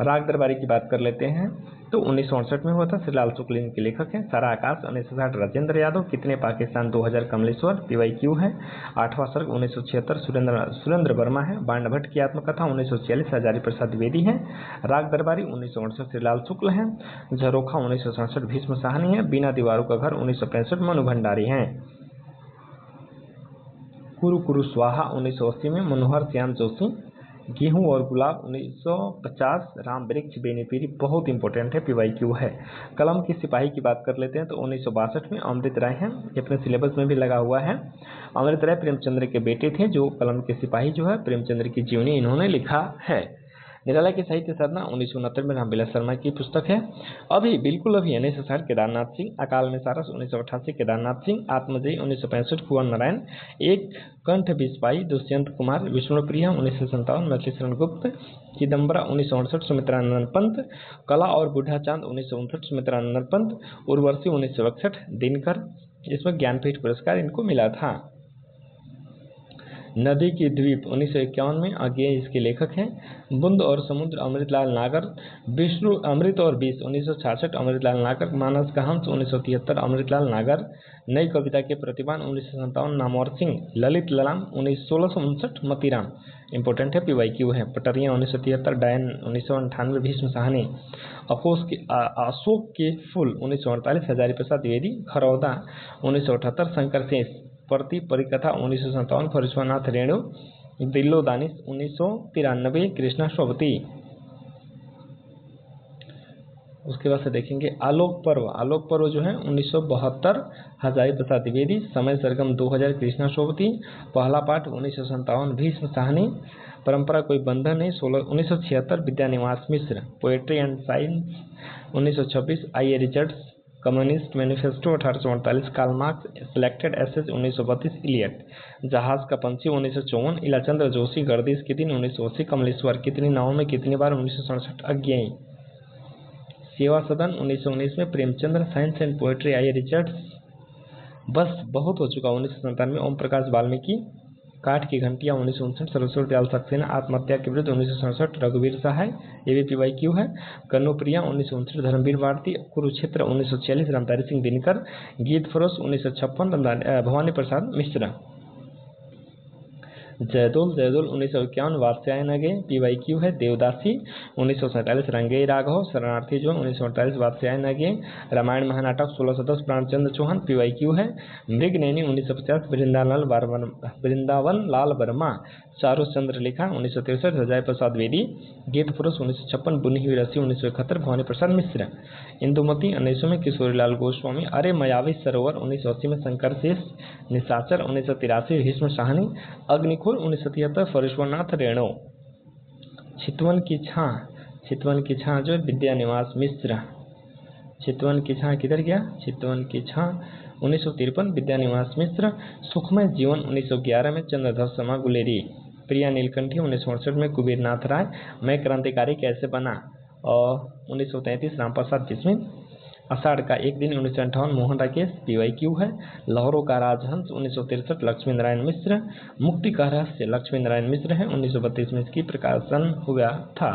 A: राग दरबारी की बात कर लेते हैं तो 1968 में हुआ था। श्रीलाल शुक्ल इनके लेखक हैं। सारा आकाश 1960 राजेंद्र यादव। कितने पाकिस्तान 2000 कमलेश्वर PYQ है। 8वां सर्ग 1976 सुरेंद्र वर्मा है। बाण भट्ट की आत्मकथा 1946 हजारी प्रसाद द्विवेदी है। राग दरबारी 1968 श्रीलाल शुक्ल है। झरोखा 1967 भीष्म साहनी है। बिना दीवारों का घर 1965 मनु भंडारी हैं। कुरु कुरु स्वाहा 1980 में मनोहर श्याम जोशी। गेहूं और गुलाब 1950 राम वृक्ष बेनीपीरी बहुत इंपॉर्टेंट है, PYQ है। कलम की सिपाही की बात कर लेते हैं तो 1962 में अमृत राय हैं। ये अपने सिलेबस में भी लगा हुआ है। अमृत राय प्रेमचंद्र के बेटे थे, जो कलम के सिपाही जो है प्रेमचंद्र की जीवनी इन्होंने लिखा है। निराला की साहित्य साधना 1969 में रामविलास शर्मा की पुस्तक है। अभी 1960 केदारनाथ सिंह। अकाल में सारस 1988 केदारनाथ सिंह। आत्मजयी 1965 कुंवर नारायण। एक कंठ बिस्वाई दुष्यंत कुमार। विष्णुप्रिया 1957 मैथिली शरण गुप्त। चिदम्बरा 1968 सुमित्रानंद पंत। कला और बूढ़ा चांद 1959 सुमित्रानंद पंत। उर्वशी 1961 दिनकर। इसमें ज्ञानपीठ पुरस्कार इनको मिला था। नदी की द्वीप 1951 में, अज्ञेय इसके लेखक हैं। बुंद और समुद्र अमृतलाल नागर। विष्णु अमृत और विष 1966 अमृतलाल नागर। मानस का हंस 1973 अमृतलाल नागर। नई कविता के प्रतिमान 1957 नामवर सिंह। ललित ललाम 1659 मतीराम। इंपॉर्टेंट है, पीवाईक्यू है। पटरियां 1973 डायन 1998 भीष्म साहनी। अशोक के फूल 1948 हजारी प्रसाद द्विवेदी। खरौदा 1978 शंकर सेठ। प्रति परिकथा 1957 फरीश्वरनाथ रेणु। दिल्लो दानिश 1993 कृष्णा शोभती। उसके बाद से देखेंगे आलोक पर्व। आलोक पर्व जो है 1972 हजारी प्रसाद द्विवेदी। समय सरगम 2000 कृष्णा शोभती। पहला पाठ 1957 भीष्म साहनी। परंपरा कोई बंधन नहीं 1976 Vidyaniwas Mishra. Poetry and science 1926 I A Richards. Communist manifesto 1848 Karl Marx. Selected essays 1932 Eliot. जहाज का पंछी 1954 इलाचंद्र जोशी। गर्दिश के दिन 1980 कमलेश्वर। कितनी नावों में कितनी बार 1967 अज्ञेय। सेवा सदन 1919 में Premchandra. Science and poetry I A Richards. बस बहुत हो चुका 1997 ओम प्रकाश वाल्मीकि। काठ की घंटियां 1959 सरस्वती दयाल सक्सेना। आत्महत्या के विरुद्ध 1967 रघुवीर सहाय। ये भी पीवाईक्यू है। कन्नूप्रिया 1959 धर्मवीर भारती। कुरुक्षेत्र 1946 रामधारी सिंह दिनकर। गीत फरोश 1956 भवानी प्रसाद मिश्रा। जयदोल 1951 वात्स्यायन नगे। पीवाईक्यू है। देवदासी 1947 रंगेई राघव। शरणार्थी जो 1948 वात्स्यायन नगे। रामायण महानाटक 1610 प्राणचंद्र चौहान। पीवाईक्यू है। मृगनयनी 1950 वृंदावन लाल वर्मा। चारू चंद्र लिखा 1963 हजारी प्रसाद द्विवेदी। गीत पुरुष 1956 बुनी हुई रस्सी 1971 भवानी प्रसाद मिश्रा। इंदुमती 1900 में किशोरीलाल गोस्वामी। अरे मायावी सरोवर 1980 में शंकर शेष। निशाचर 1983 भीष्म साहनी। अग्निखोर 1973 फरीश्वरनाथ रेणु। चितवन की छां जो विद्यानिवास मिश्र। चितवन की छां किधर गया? चितवन की छां 1953 विद्यानिवास मिश्र। सुखमय जीवन 1911 में चंद्रधर शर्मा गुलेरी। प्रिया नीलकंठी 1968 में कुबेरनाथ राय। मैं क्रांतिकारी कैसे बना 1933 रामप्रसाद बिस्मिल। आषाढ़ का एक दिन 1958 मोहन राकेश। पीवाईक्यू है। लहरों का राजहंस 1963 लक्ष्मी नारायण मिश्र। मुक्ति का रहस्य लक्ष्मी नारायण मिश्र है। 1932 में इसकी प्रकाशन हुआ था।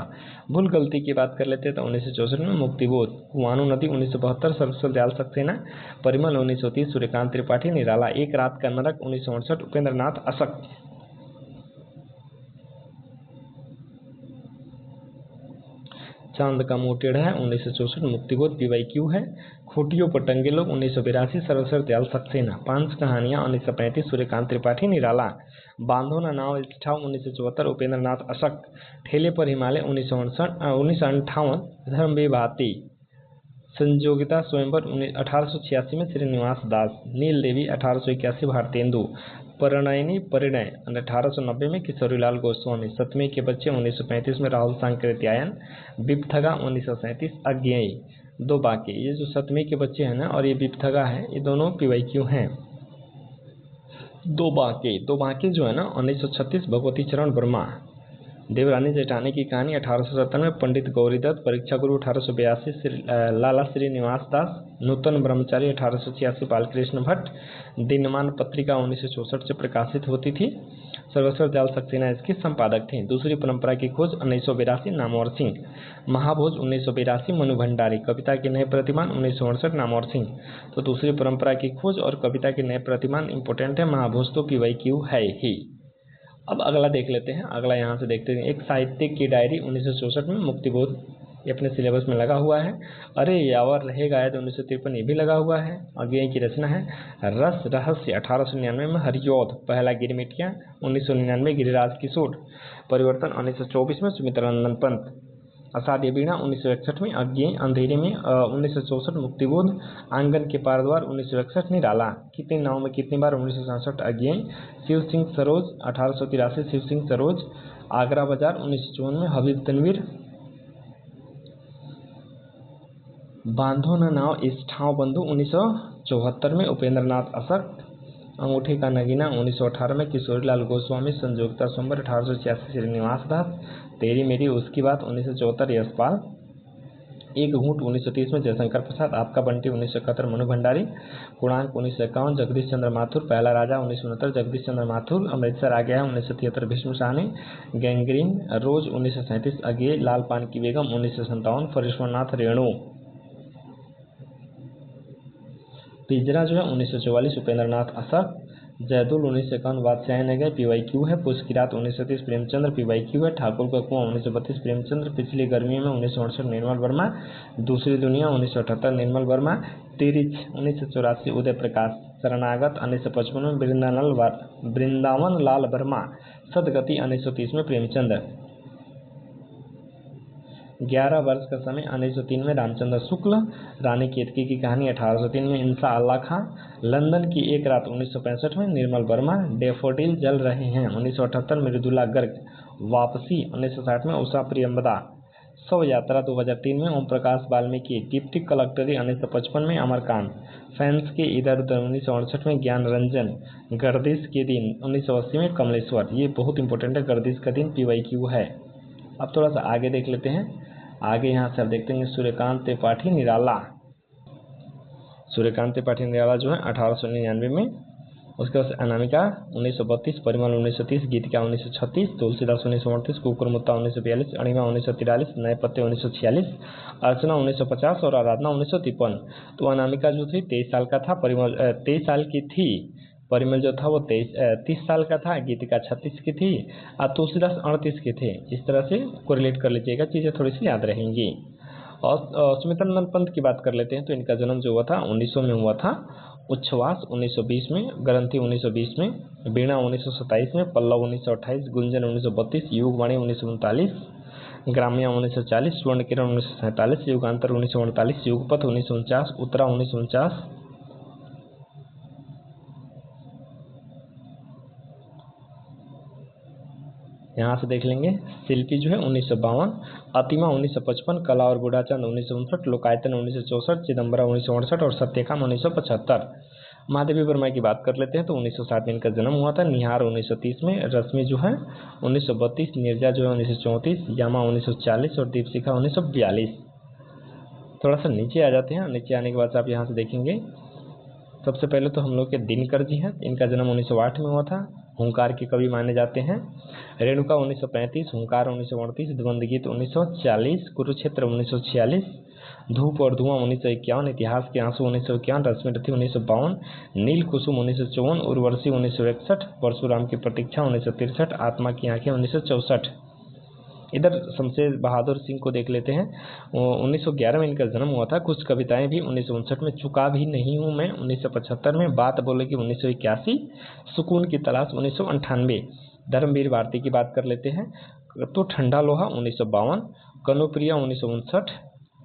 A: भूल गलती की बात कर लेते हैं तो 1964 में मुक्तिबोध। कुआनो नदी 1972 सरस्वती दयाल सक्सेना। परिमल 1930 सूर्यकांत त्रिपाठी। निराला एक रात का नरक 1968 उपेंद्र नाथ अशक। चांद का मुंह टेढ़ा है 1964 मुक्तिबोध। पीवाईक्यू है। खूटियों पर टंगे लोग 1982 सरस्वती दयाल सक्सेना। पांच कहानियां 1935 सूर्यकांत त्रिपाठी। निराला बांधो ना नाव इष्ठाव 1974 उपेंद्र नाथ अशक। ठेले पर हिमालय 1958 धर्मवीर भारती। संयोगिता स्वयंवर 1886 में श्रीनिवास दास। नील देवी 1881 भारतेंदु। परिणय 1890 में किशोरीलाल गोस्वामी। सतमी के बच्चे 1935 में राहुल सांकृत्यायन। बिपथगा 1937 अज्ञेय। दो बाकी ये जो सतमी के बच्चे हैं ना और ये बिपथगा है ये दोनों पीवाईक्यू हैं। दो बाकी जो है ना 1936 भगवती चरण वर्मा। देवरानी जेठानी की कहानी 1870 में पंडित गौरीदत्त। परीक्षा गुरु 1882 लाला श्रीनिवास दास। नूतन ब्रह्मचारी 1886 बालकृष्ण भट्ट। दिनमान पत्रिका 1964 से प्रकाशित होती थी। सर्वेश्वर दयाल सक्सेना इसकी संपादक थे। दूसरी परंपरा की खोज 1982 नामवर सिंह। महाभोज 1982 मनु भंडारी। कविता के नए प्रतिमान 1968 नामवर सिंह। तो दूसरी परंपरा की खोज और कविता के नए प्रतिमान इंपॉर्टेंट है। महाभोज तो पीवाईक्यू है ही। अब अगला देख लेते हैं। अगला यहाँ से देखते हैं। एक साहित्यिक की डायरी 1964 में मुक्तिबोध ये अपने सिलेबस में लगा हुआ है। अरे यावर रहेगा 1953 ये भी लगा हुआ है। अज्ञेय की रचना है। रस रहस्य 1899 में हरियोध। पहला गिरमिटिया 1999 गिरिराज किशोर। परिवर्तन 1924 में सुमित्रानंदन पंत। असाध्य बीणा 1961 में अज्ञेय। अंधेरे में 1964 मुक्तिबोध। आंगन के पारद्वार 1961 निराला। कितनी नाव में कितनी बार 1967 अज्ञेय। शिव सिंह सरोज 1883 शिव सिंह सरोज। आगरा बाजार 1954 में हबीब तनवीर। बांधो न नाव इष्ठाव बंधु 1974 में उपेंद्र नाथ अशक। अंगूठे का नगीना 1918 में किशोरीलाल गोस्वामी। संयोगिता स्वयंवर 1886 श्रीनिवास दास। तेरी मेरी उसकी बात 1974 यशपाल। एक घूंट 1930 में जयशंकर प्रसाद, आपका बंटी 1971, मनु भंडारी, पूर्णांक 1951, जगदीश चंद्र माथुर, पहला राजा 1969, जगदीश चंद्र माथुर, अमृतसर आ गया 1973, भीष्म साहनी, गैंग्रीन रोज 1937, अगे लाल पान की बेगम 1957, फरीश्वरनाथ रेणु, पिंजरा जो है 1944, उपेंद्र नाथ अशक, जयदुल 1951, बादशाह ने गए PYQ है, पुष की रात 1930 प्रेमचंद्र PYQ है, ठाकुर का कुआं 1932 प्रेमचंद्र, पिछली गर्मी में 1968 निर्मल वर्मा, दूसरी दुनिया 1978 निर्मल वर्मा, तिरिच 1984 उदय प्रकाश, शरणागत 1955 में वृंदावन लाल वर्मा, सदगति 1930 में प्रेमचंद्र, 11 वर्ष का समय 1903 में रामचंद्र शुक्ल, रानी केतकी की कहानी 1803 में इंसा अल्लाह खां, लंदन की एक रात 1965 में निर्मल वर्मा, डेफोडिल जल रहे हैं 1978 में मृदुला गर्ग, वापसी 1960 में उषा प्रियंवदा, शव यात्रा 2003 में ओम प्रकाश वाल्मीकि, डिप्टी कलेक्टरी 1955 में अमरकांत, फैंस के इधर उधर 1968 में ज्ञान रंजन, गर्दिश के दिन 1980 में कमलेश्वर। ये बहुत इंपॉर्टेंट है, गर्दिश का दिन PYQ है। अब थोड़ा सा आगे देख लेते हैं। आगे यहाँ से आप देखते हैं सूर्यकांत त्रिपाठी निराला, सूर्यकांत त्रिपाठी निराला जो है 1899 में, उसके बाद अनामिका 1932, परिमल 1930, गीतिका 1936, तुलसीदास 1938, कुकुरमुत्ता 1942, अणिमा 1943, नए पत्ते 1946, अर्चना 1950 और आराधना 1953। तो अनामिका जो थी 23 साल का था, परिमल 23 साल की थी, परिमल जो था वो 30 साल का था, गीतिका 36 की थी और तुलसीदास 38 के थे। इस तरह से कोरिलेट कर लीजिएगा, चीज़ें थोड़ी सी याद रहेंगी। और सुमित्रानंद पंत की बात कर लेते हैं तो इनका जन्म जो हुआ था 1900 में हुआ था, उच्छ्वास 1920 में, ग्रंथि 1920 में, वीणा 1927 में, पल्लव 1928, गुंजन 1932, युगवाणी 1939, ग्राम्या 1940, स्वर्ण किरण 1947, युगांतर 1948, युगपथ 1949, उत्तरा 1949, यहाँ से देख लेंगे। शिल्पी जो है 1952, अतिमा 1955, कला और बूढ़ाचंद 1959, लोकायतन 1964, चिदम्बरा 1968 और सत्यकाम 1975। महादेवी वर्मा की बात कर लेते हैं तो 1960 में इनका जन्म हुआ था, निहार 1930 में, रश्मि जो है 1932, नीरजा जो है 1934, यामा 1940 और दीपशिखा 1942। थोड़ा सा नीचे आ जाते हैं। नीचे आने के बाद आप यहाँ से देखेंगे, सबसे पहले तो हम लोग के दिनकर जी हैं, इनका जन्म 1908 में हुआ था, हुंकार के कवि माने जाते हैं। रेणुका 1935, हुंकार 1938, द्वंद्व गीत 1940, कुरुक्षेत्र 1946, धूप और धुआं 1951, इतिहास के आंसू 1951, रश्मि रथी 1952, नील कुसुम 1954, उर्वशी 1961, परशुराम की प्रतीक्षा 1963, आत्मा की आंखें 1964। इधर शमशेर बहादुर सिंह को देख लेते हैं, 1911 में इनका जन्म हुआ था। कुछ कविताएं भी 1959 में, चुका भी नहीं हूँ मैं 1975 में, बात बोलेगी 1981, सुकून की तलाश 1998। धर्मवीर भारती की बात कर लेते हैं तो ठंडा लोहा 1952, कनुप्रिया 1959,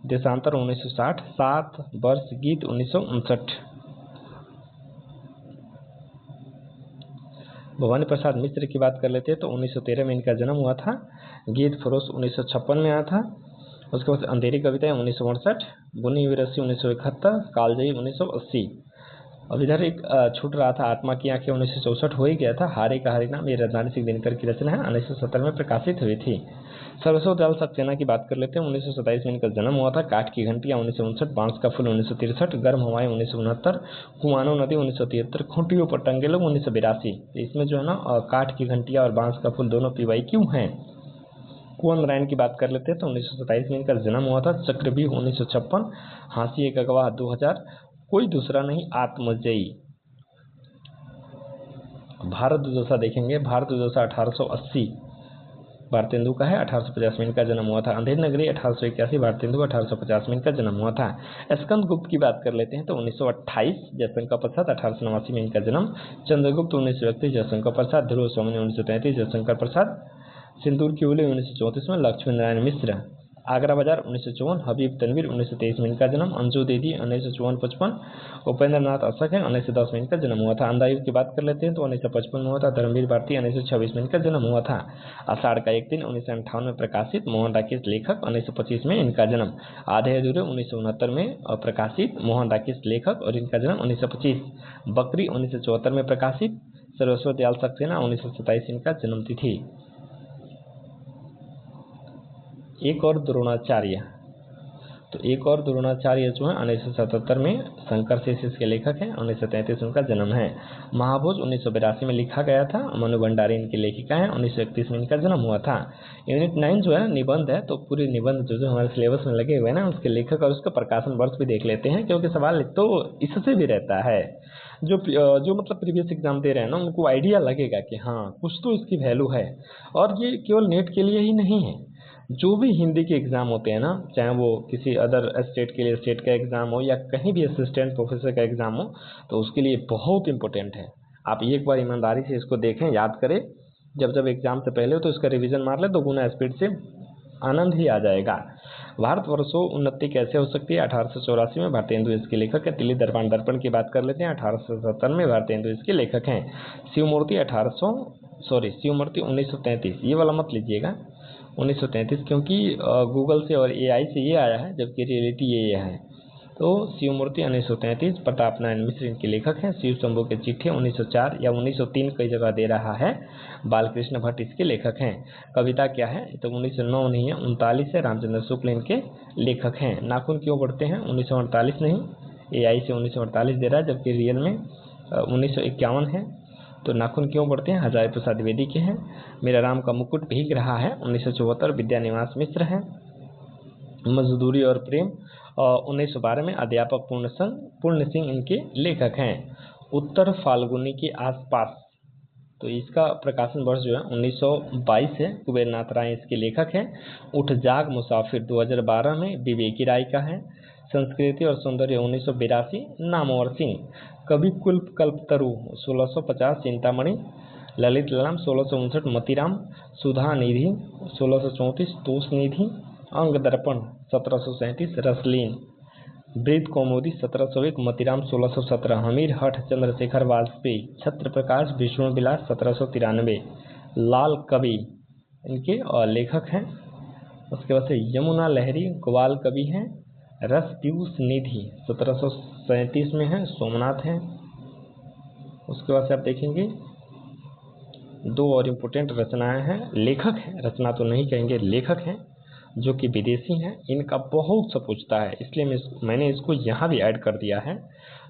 A: देशांतर 1960, 7 वर्ष गीत 1959। भवानी प्रसाद मिश्र की बात कर लेते हैं तो 1913 में इनका जन्म हुआ था, गीत फरोश 1956 में आया था। उसके बाद अंधेरी कविताएं 1968, बुनी हुई रस्सी 1971, कालजयी 1980। अब इधर एक छूट रहा था, आत्मा की आंखें 1964 हो ही गया था, हारे का हारे नाम ये रत्नानी सिंह दिनकर की रचना है, 1970 में प्रकाशित हुई थी। सरस्वत दयाल सक्सेना की बात कर लेते हैं, 1927 में इनका जन्म हुआ था, काठ की घंटियां 1959, बांस का फूल 1963, गर्म हवाएं 1969, कुमानो नदी 1973, खूंटियों पर टंगे लोग 1982। इसमें जो है ना काठ की घंटियां और बांस का फूल दोनों PYQ हैं। कुंवर नारायण की बात कर लेते हैं तो 1927 में इनका जन्म हुआ था, चक्रव्यूह 1956, हांसी एक अगवा 2000, कोई दूसरा नहीं आत्मजयी। भारत दुर्दशा देखेंगे, भारत दुर्दशा 1880 भारतेंदु का है, 1850 में इनका जन्म हुआ था। अंधेरी नगरी 1881, भारतेंदु 1850 में इनका जन्म हुआ था। स्कंद गुप्त की बात कर लेते हैं तो 1928, जयशंकर प्रसाद 1889 में इनका जन्म, चंद्रगुप्त 1931, जयशंकर प्रसाद, ध्रुव स्वामी 1933, जयशंकर प्रसाद, सिंदूर की उली 1934 में, लक्ष्मी नारायण मिश्र, आगरा बाजार 1954, हबीब तनवीर 1923 में इनका जन्म, अंजू दीदी 1954-55, उपेंद्र नाथ अशक है 1910 में इनका जन्म हुआ था। अंधायुग की बात कर लेते हैं तो 1955 में हुआ था, धर्मवीर भारती 1926 में इनका जन्म हुआ था। आषाढ़ का एक दिन 1958 में प्रकाशित, मोहन राकेश लेखक 1925 में इनका जन्म, आधे अधूरे 1969 में प्रकाशित, मोहन राकेश लेखक और इनका जन्म 1925, बकरी 1974 में प्रकाशित, सरस्वत दयाल सक्सेना 1927 इनका जन्म तिथि। एक और द्रोणाचार्य, तो एक और द्रोणाचार्य जो है 1977 में शंकर शेष इसके लेखक हैं, 1933 उनका जन्म है। महाभोज 1982 में लिखा गया था, मनु भंडारी इनकी लेखिका हैं, 1931 में इनका जन्म हुआ था। यूनिट 9 जो है निबंध है, तो पूरे निबंध जो हमारे सिलेबस में लगे हुए हैं ना, उसके लेखक और उसका प्रकाशन वर्ष भी देख लेते हैं, क्योंकि सवाल तो इससे भी रहता है। जो मतलब प्रीवियस एग्जाम दे रहे हैं ना, उनको आइडिया लगेगा कि हाँ कुछ तो इसकी वैल्यू है। और ये केवल नेट के लिए ही नहीं है, जो भी हिंदी के एग्ज़ाम होते हैं ना, चाहे वो किसी अदर स्टेट के लिए स्टेट का एग्ज़ाम हो या कहीं भी असिस्टेंट प्रोफेसर का एग्ज़ाम हो, तो उसके लिए बहुत इंपॉर्टेंट है। आप एक बार ईमानदारी से इसको देखें, याद करें, जब एग्ज़ाम से पहले हो तो इसका रिवीजन मार ले, 2 गुना स्पीड से आनंद ही आ जाएगा। भारतवर्षों उन्नति कैसे हो सकती है? 1884 में भारतेंदु इसके लेखक है। दिल्ली दर्पण दर्पण की बात कर लेते हैं, 1870 में भारतेंदु इसके लेखक हैं। शिवमूर्ति 1933, ये वाला मत लीजिएगा 1933, क्योंकि गूगल से और एआई से ये आया है, जबकि रियलिटी ये है। तो शिवमूर्ति 1933, प्रताप नारायण मिश्र इनके लेखक हैं। शिव शंभू के चिट्ठी 1904 या 1903 कई जगह दे रहा है, बालकृष्ण भट्ट इसके लेखक हैं। कविता क्या है? तो 1909 नहीं है, 39 है, रामचंद्र शुक्ल इनके लेखक हैं। नाखून क्यों बढ़ते हैं? 1948 नहीं, एआई से 1948 दे रहा है, जबकि रियल में 1951 है। तो नाखून क्यों बढ़ते हैं? हजारी प्रसाद द्विवेदी के हैं। मेरा राम का मुकुट भीग रहा है 1974, विद्यानिवास मिश्र हैं। मजदूरी और प्रेम 1912 में अध्यापक पूर्ण सिंह इनके लेखक हैं। उत्तर फाल्गुनी के आसपास, तो इसका प्रकाशन वर्ष जो है 1922 है, कुबेर नाथ राय इसके लेखक हैं। उठ जाग मुसाफिर 2012 में विवेकी राय का है। संस्कृति और सौंदर्य 1982 नामवर सिंह। कवि कुल्प कल्पतरु 1650 चिंतामणि। ललित ललाम 1659 मतीराम। सुधा निधि 1634 तोष निधि। अंग दर्पण 1737 रसलीन। वृद्ध कौमुदी 1701 मतीराम 1617। हमीर हठ चंद्रशेखर वाजपेयी। छत्र प्रकाश विष्णु विलास 1793। लाल कवि इनके लेखक हैं। उसके बाद से यमुना लहरी ग्वाल कवि हैं। रस पीयूष निधि 1737 में है, सोमनाथ हैं। उसके बाद से आप देखेंगे 2 और इम्पोर्टेंट रचनाएं हैं, लेखक हैं, रचना तो नहीं कहेंगे, लेखक हैं, जो कि विदेशी हैं। इनका बहुत सा पूछता है, इसलिए मैंने इसको यहाँ भी ऐड कर दिया है।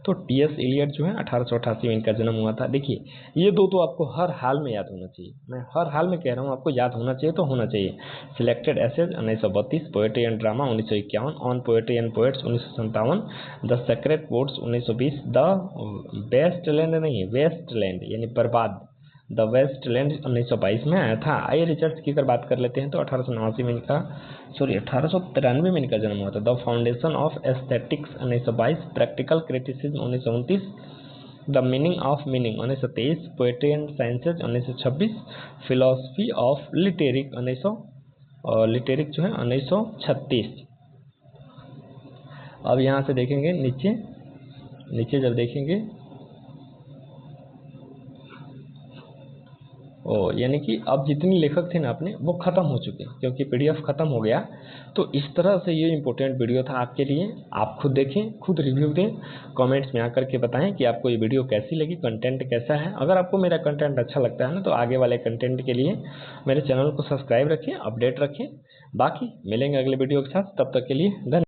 A: तो टी.एस. एलियट जो है 1888 में इनका जन्म हुआ था। देखिए ये 2 तो आपको हर हाल में याद होना चाहिए, मैं हर हाल में कह रहा हूँ, आपको याद होना चाहिए तो होना चाहिए। Selected essays 1932, poetry and drama 1951, on poetry and poets 1957, the sacred ports 1920, the wasteland नहीं वेस्टलैंड यानी बर्बाद, द वेस्टलैंड 1922 में आया था। आइए रिचर्ड्स की अगर बात कर लेते हैं तो 1889 में इनका 1893 में इनका जन्म हुआ था। The foundation of aesthetics 1922, practical criticism 1929, the meaning of meaning 1923, poetry and sciences 1926, philosophy of लिटेरिक लिटेरिक जो है 1936। अब यहाँ से देखेंगे नीचे जब देखेंगे यानी कि अब जितने लेखक थे ना अपने, वो ख़त्म हो चुके हैं, क्योंकि पीडीएफ ख़त्म हो गया। तो इस तरह से ये इंपॉर्टेंट वीडियो था आपके लिए। आप खुद देखें, खुद रिव्यू दें, कमेंट्स में आकर के बताएं कि आपको ये वीडियो कैसी लगी, कंटेंट कैसा है। अगर आपको मेरा कंटेंट अच्छा लगता है ना, तो आगे वाले कंटेंट के लिए मेरे चैनल को सब्सक्राइब रखें, अपडेट रखें। बाकी मिलेंगे अगले वीडियो के साथ, तब तक के लिए धन्यवाद।